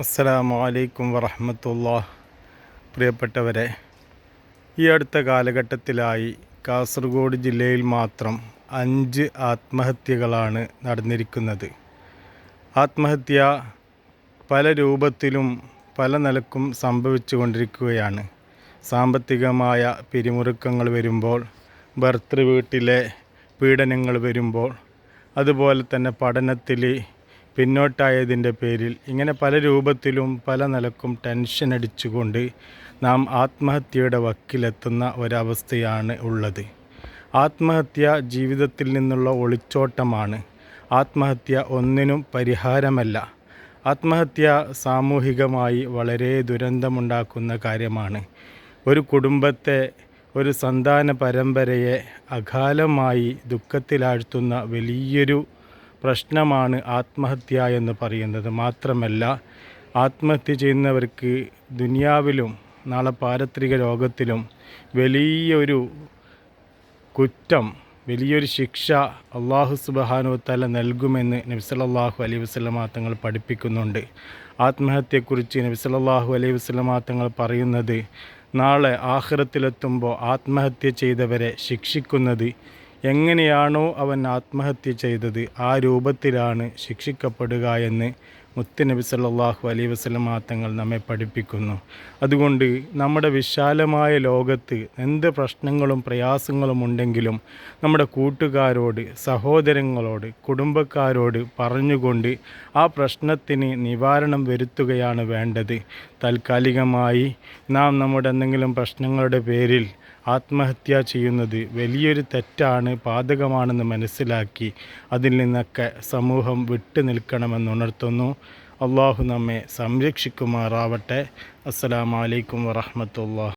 അസ്സലാമു അലൈക്കും വറഹ്മത്തുള്ളാഹി. പ്രിയപ്പെട്ടവരെ, ഈ അടുത്ത കാലഘട്ടത്തിലായി കാസർഗോഡ് ജില്ലയിൽ മാത്രം 5 ആത്മഹത്യകളാണ് നടന്നിരിക്കുന്നത്. ആത്മഹത്യ പല രൂപത്തിലും പല നിലക്കും സംഭവിച്ചു കൊണ്ടിരിക്കുകയാണ്. സാമ്പത്തികമായ പിരിമുറുക്കങ്ങൾ വരുമ്പോൾ, ഭർതൃവീട്ടിലെ പീഡനങ്ങൾ വരുമ്പോൾ, അതുപോലെ തന്നെ പഠനത്തിൽ പിന്നോട്ടായതിൻ്റെ പേരിൽ ഇങ്ങനെ പല രൂപത്തിലും പല നിലക്കും ടെൻഷൻ അടിച്ചുകൊണ്ട് നാം ആത്മഹത്യയുടെ വക്കിലെത്തുന്ന ഒരവസ്ഥയാണ് ഉള്ളത്. ആത്മഹത്യ ജീവിതത്തിൽ നിന്നുള്ള ഒളിച്ചോട്ടമാണ്. ആത്മഹത്യ ഒന്നിനും പരിഹാരമല്ല. ആത്മഹത്യ സാമൂഹികമായി വളരെ ദുരന്തമുണ്ടാക്കുന്ന കാര്യമാണ്. ഒരു കുടുംബത്തെ, ഒരു സന്താന പരമ്പരയെ അകാലമായി ദുഃഖത്തിലാഴ്ത്തുന്ന വലിയൊരു പ്രശ്നമാണ് ആത്മഹത്യ എന്ന് പറയുന്നത്. മാത്രമല്ല, ആത്മഹത്യ ചെയ്യുന്നവർക്ക് ദുനിയാവിലും നാളെ പാരത്രിക ലോകത്തിലും വലിയൊരു കുറ്റം, വലിയൊരു ശിക്ഷ അല്ലാഹു സുബ്ഹാനഹു വ തആല നൽകുമെന്ന് നബി സല്ലല്ലാഹു അലൈഹി വസല്ലമ തങ്ങൾ പഠിപ്പിക്കുന്നുണ്ട്. ആത്മഹത്യയെക്കുറിച്ച് നബി സല്ലല്ലാഹു അലൈഹി വസല്ലമ തങ്ങൾ പറയുന്നത്, നാളെ ആഖിറത്തിലെത്തുമ്പോൾ ആത്മഹത്യ ചെയ്തവരെ ശിക്ഷിക്കുന്നത് എങ്ങനെയാണോ അവൻ ആത്മഹത്യ ചെയ്തത് ആ രൂപത്തിലാണ് ശിക്ഷിക്കപ്പെടുക എന്ന് മുത്തുനബി സല്ലല്ലാഹു അലൈഹി വസല്ലമ തങ്ങൾ നമ്മെ പഠിപ്പിക്കുന്നു. അതുകൊണ്ട് നമ്മുടെ വിശാലമായ ലോകത്ത് എന്ത് പ്രശ്നങ്ങളും പ്രയാസങ്ങളും ഉണ്ടെങ്കിലും നമ്മുടെ കൂട്ടുകാരോട്, സഹോദരങ്ങളോട്, കുടുംബക്കാരോട് പറഞ്ഞുകൊണ്ട് ആ പ്രശ്നത്തിന് നിവാരണം വരുത്തുകയാണ് വേണ്ടത്. താൽക്കാലികമായി നാം നമ്മുടെ എന്തെങ്കിലും പ്രശ്നങ്ങളുടെ പേരിൽ ആത്മഹത്യ ചെയ്യുന്നത് വലിയൊരു തെറ്റാണ്, പാതകമാണെന്ന് മനസ്സിലാക്കി അതിൽ നിന്നൊക്കെ സമൂഹം വിട്ടു നിൽക്കണമെന്നുണർത്തുന്നു. അള്ളാഹു നമ്മെ സംരക്ഷിക്കുമാറാവട്ടെ. അസ്സലാമു അലൈക്കും വറഹ്മത്തുള്ളാഹി.